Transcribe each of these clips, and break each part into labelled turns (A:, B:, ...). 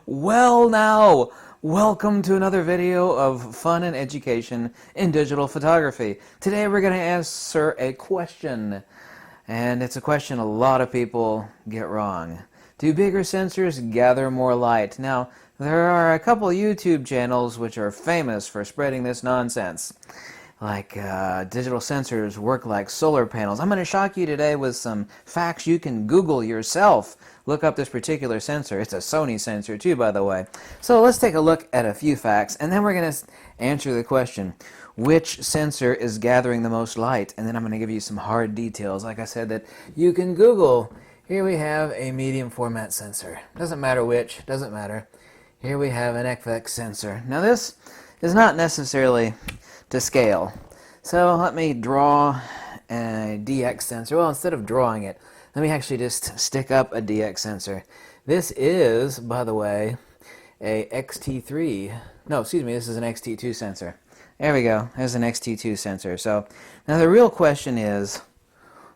A: Well now, welcome to another video of fun and education in digital photography. Today we're going to answer a question, and it's a question a lot of people get wrong. Do bigger sensors gather more light? Now, there are a couple YouTube channels which are famous for spreading this nonsense. Like digital sensors work like solar panels. I'm going to shock you today with some facts you can Google yourself. Look up this particular sensor. It's a Sony sensor too, by the way. So let's take a look at a few facts, and then we're going to answer the question, which sensor is gathering the most light? And then I'm going to give you some hard details, like I said, that you can Google. Here we have a medium format sensor. Doesn't matter which, doesn't matter. Here we have an FX sensor. Now this is not necessarily to scale. So let me draw a DX sensor. Well, instead of drawing it, let me actually just stick up a DX sensor. This is, by the way, a XT3. No, excuse me, this is an XT2 sensor. There we go. There's an XT2 sensor. So now the real question is,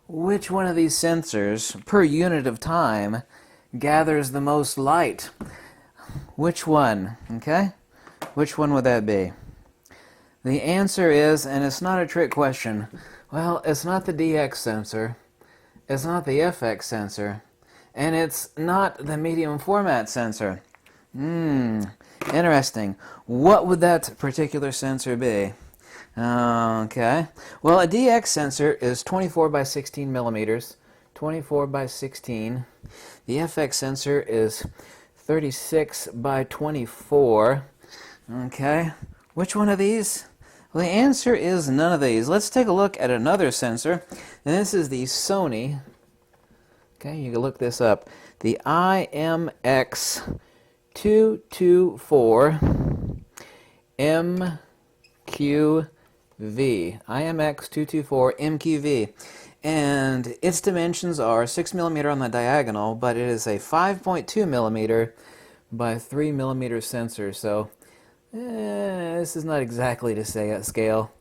A: which one of these sensors per unit of time gathers the most light? Which one? Okay? Which one would that be? The answer is, and it's not a trick question, well, it's not the DX sensor, it's not the FX sensor, and it's not the medium format sensor. Interesting. What would that particular sensor be? Okay. Well, a DX sensor is 24 by 16 millimeters. 24 by 16. The FX sensor is 36 by 24. Okay. Which one of these? Well, the answer is none of these. Let's take a look at another sensor. And this is the Sony. Okay, you can look this up. The IMX224 MQV. IMX224 MQV. And its dimensions are 6 millimeter on the diagonal, but it is a 5.2 millimeter by 3 millimeter sensor. So this is not exactly to say at scale.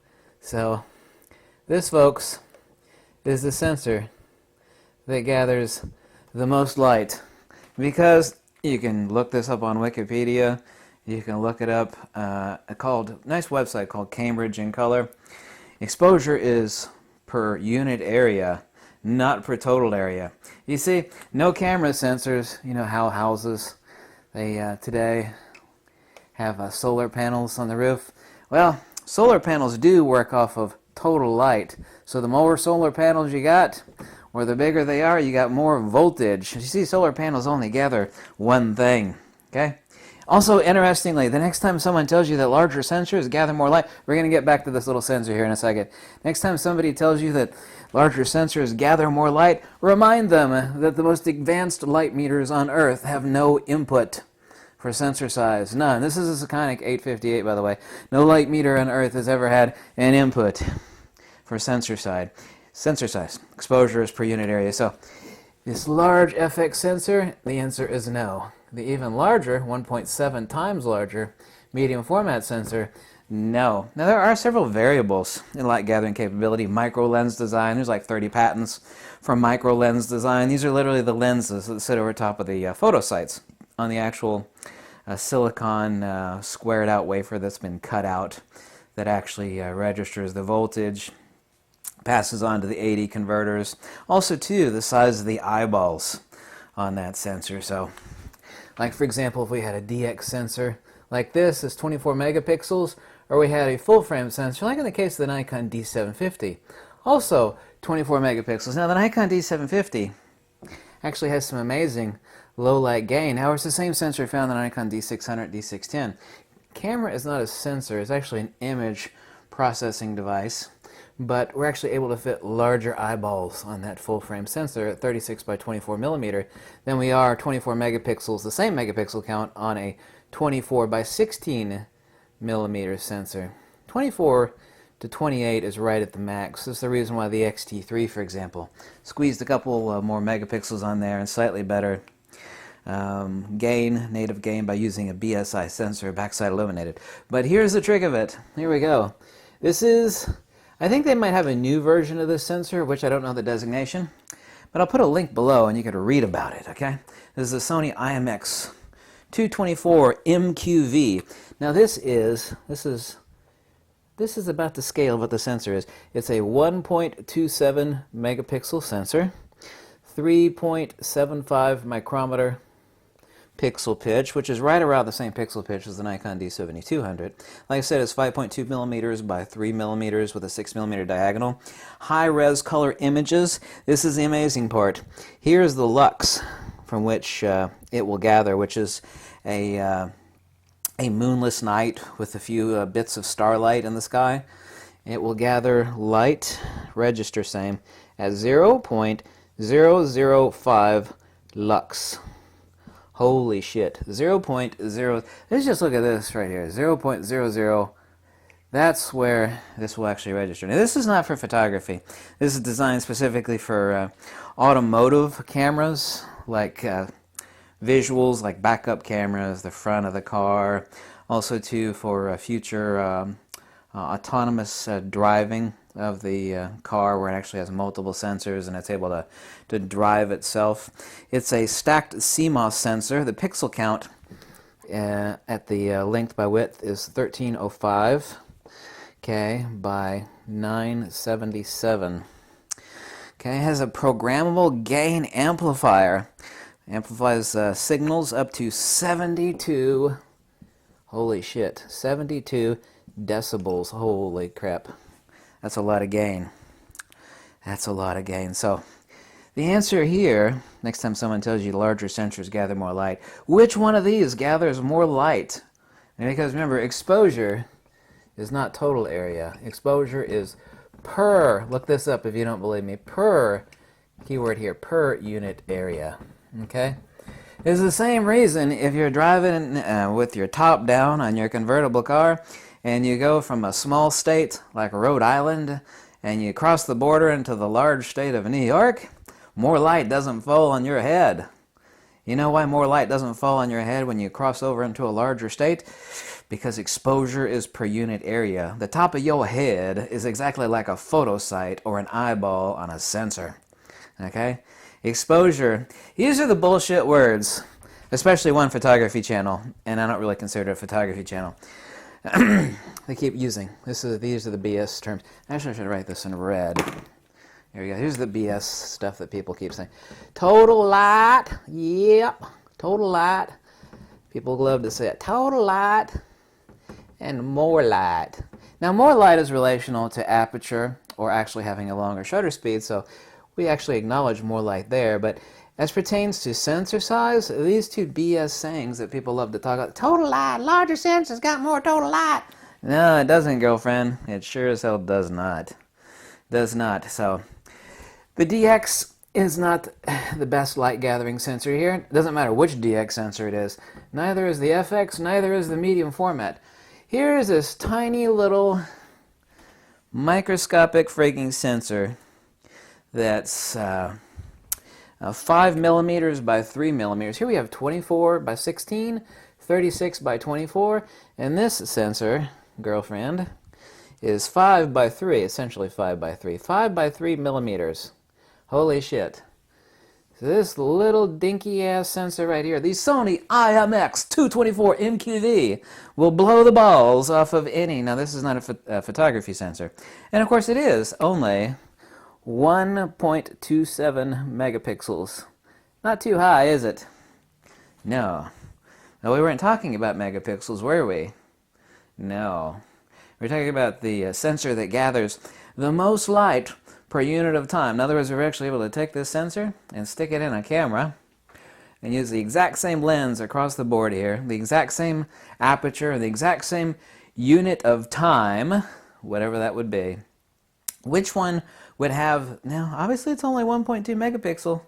A: So this, folks, is the sensor that gathers the most light. Because you can look this up on Wikipedia. You can look it up. Nice website called Cambridge in Color. Exposure is per unit area, not per total area. You see, no camera sensors. You know how houses today have solar panels on the roof. Well, solar panels do work off of total light. So the more solar panels you got, or the bigger they are, you got more voltage. You see, solar panels only gather one thing. Okay? Also, interestingly, the next time someone tells you that larger sensors gather more light, we're going to get back to this little sensor here in a second. Next time somebody tells you that larger sensors gather more light, remind them that the most advanced light meters on Earth have no input for sensor size. None. This is a Sekonic 858, by the way. No light meter on Earth has ever had an input for sensor size. Exposure is per unit area. So this large FX sensor, the answer is no. The even larger, 1.7 times larger, medium format sensor, no. Now there are several variables in light gathering capability. Micro lens design, there's like 30 patents for micro lens design. These are literally the lenses that sit over top of the photo sites on the actual silicon squared out wafer that's been cut out that actually registers the voltage, passes on to the AD converters. Also too, the size of the eyeballs on that sensor. So like for example, if we had a DX sensor like this is 24 megapixels, or we had a full frame sensor like in the case of the Nikon D750, also 24 megapixels. Now the Nikon D750 actually has some amazing low light gain. However, it's the same sensor found in the Nikon D600, D610. Camera is not a sensor, it's actually an image processing device, but we're actually able to fit larger eyeballs on that full frame sensor at 36 by 24 millimeter than we are 24 megapixels, the same megapixel count, on a 24 by 16 millimeter sensor. 24 to 28 is right at the max. This is the reason why the XT3, for example, squeezed a couple more megapixels on there and slightly better native gain by using a BSI sensor, backside illuminated. But here's the trick of it. Here we go. This is, I think they might have a new version of this sensor, which I don't know the designation, But I'll put a link below and you can read about it, okay? This is the Sony IMX 224 MQV. Now this is about the scale of what the sensor is. It's a 1.27 megapixel sensor, 3.75 micrometer pixel pitch, which is right around the same pixel pitch as the Nikon D7200. Like I said, it's 5.2 millimeters by 3 millimeters with a 6 millimeter diagonal. High-res color images. This is the amazing part. Here's the lux from which it will gather, which is a moonless night with a few bits of starlight in the sky. It will gather light, register same, at 0.005 lux. Holy shit. 0.0. Let's just look at this right here. 0.00. That's where this will actually register. Now, this is not for photography. This is designed specifically for automotive cameras, like visuals, like backup cameras, the front of the car. Also, too, for future autonomous driving of the car, where it actually has multiple sensors and it's able to drive itself. It's a stacked CMOS sensor. The pixel count at the length by width is 1305 by 977. Okay, it has a programmable gain amplifier. Amplifies signals up to 72. Holy shit, 72 decibels. Holy crap. That's a lot of gain. That's a lot of gain. So the answer here, next time someone tells you larger sensors gather more light, which one of these gathers more light? And because remember, exposure is not total area. Exposure is per, look this up if you don't believe me, per, keyword here, per unit area. Okay? It's the same reason if you're driving with your top down on your convertible car, and you go from a small state like Rhode Island and you cross the border into the large state of New York, more light doesn't fall on your head. You know why more light doesn't fall on your head when you cross over into a larger state? Because exposure is per unit area. The top of your head is exactly like a photo sight or an eyeball on a sensor. Okay? Exposure. These are the bullshit words, especially one photography channel, and I don't really consider it a photography channel. They keep using. These are the BS terms. Actually, I should write this in red. Here we go. Here's the BS stuff that people keep saying. Total light. Yep. Total light. People love to say it. Total light and more light. Now, more light is relational to aperture or actually having a longer shutter speed, so we actually acknowledge more light there, but as pertains to sensor size, these two BS sayings that people love to talk about, total light, larger sensors got more total light. No, it doesn't, girlfriend. It sure as hell does not. Does not. So, the DX is not the best light gathering sensor here. It doesn't matter which DX sensor it is. Neither is the FX, neither is the medium format. Here is this tiny little microscopic freaking sensor that's 5 millimeters by 3 millimeters. Here we have 24 by 16, 36 by 24, and this sensor, girlfriend, is 5 by 3, essentially 5 by 3. 5 by 3 millimeters. Holy shit. So this little dinky-ass sensor right here, the Sony IMX 224 MQV, will blow the balls off of any. Now, this is not a photography sensor. And, of course, it is only 1.27 megapixels. Not too high, is it? No. No, we weren't talking about megapixels, were we? No. We're talking about the sensor that gathers the most light per unit of time. In other words, we're actually able to take this sensor and stick it in a camera and use the exact same lens across the board here, the exact same aperture, the exact same unit of time, whatever that would be. Which one would have, now obviously it's only 1.2 megapixel,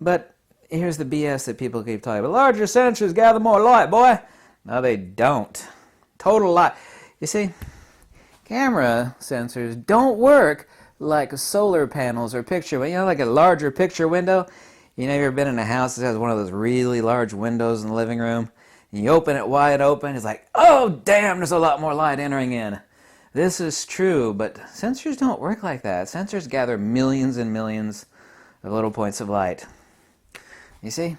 A: but here's the BS that people keep talking about. Larger sensors gather more light, boy. No, they don't. Total light. You see, camera sensors don't work like solar panels or picture, you know, like a larger picture window. You know, you've ever been in a house that has one of those really large windows in the living room, and you open it wide open, it's like, oh damn, there's a lot more light entering in. This is true, but sensors don't work like that. Sensors gather millions and millions the little points of light. You see?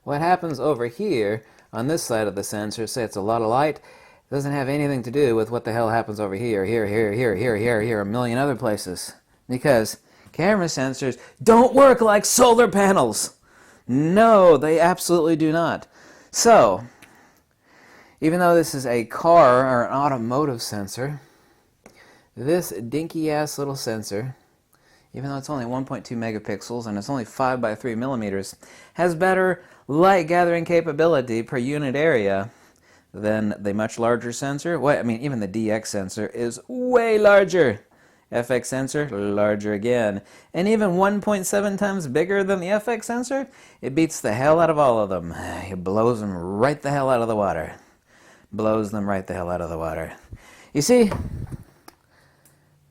A: What happens over here on this side of the sensor, say it's a lot of light, it doesn't have anything to do with what the hell happens over here, here, a million other places. Because camera sensors don't work like solar panels. No, they absolutely do not. So, even though this is a car or an automotive sensor, this dinky-ass little sensor, even though it's only 1.2 megapixels and it's only 5 by 3 millimeters, has better light gathering capability per unit area than the much larger sensor. Well, I mean, even the DX sensor is way larger. FX sensor, larger again. And even 1.7 times bigger than the FX sensor, it beats the hell out of all of them. It blows them right the hell out of the water. Blows them right the hell out of the water. You see,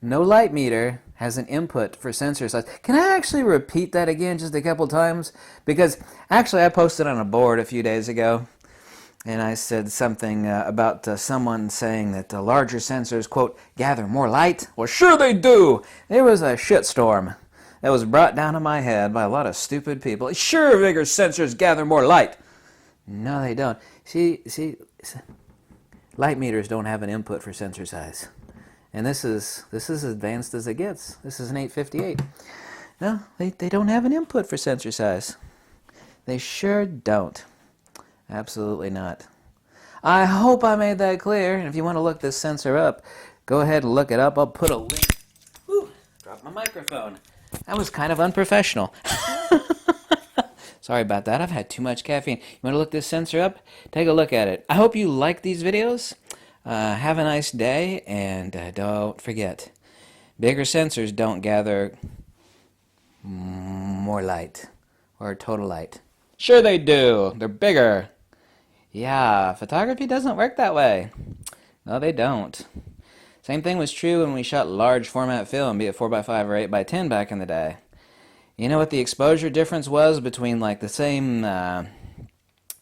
A: no light meter has an input for sensor size. Can I actually repeat that again just a couple times? Because actually I posted on a board a few days ago, and I said something about someone saying that the larger sensors, quote, gather more light. Well, sure they do! There was a shitstorm that was brought down on my head by a lot of stupid people. Sure, bigger sensors gather more light. No, they don't. See, light meters don't have an input for sensor size. And this is as advanced as it gets. This is an 858. No, they don't have an input for sensor size. They sure don't. Absolutely not. I hope I made that clear. And if you want to look this sensor up, go ahead and look it up. I'll put a link. Whew, dropped my microphone. That was kind of unprofessional. Sorry about that. I've had too much caffeine. You want to look this sensor up? Take a look at it. I hope you like these videos. Have a nice day, and don't forget, bigger sensors don't gather more light, or total light. Sure they do. They're bigger. Yeah, photography doesn't work that way. No, they don't. Same thing was true when we shot large format film, be it 4x5 or 8x10 back in the day. You know what the exposure difference was between like the same, I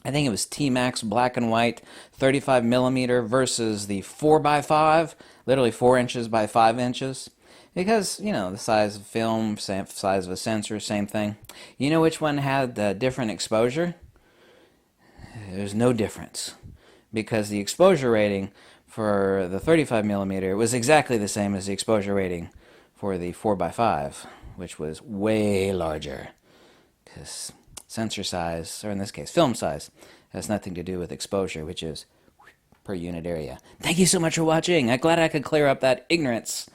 A: think it was T-Max black and white 35 millimeter versus the 4x5, literally 4 inches by 5 inches? Because, you know, the size of film, size of a sensor, same thing. You know which one had the different exposure? There's no difference. Because the exposure rating for the 35 millimeter was exactly the same as the exposure rating for the 4x5, which was way larger. Because sensor size, or in this case, film size, has nothing to do with exposure, which is per unit area. Thank you so much for watching. I'm glad I could clear up that ignorance.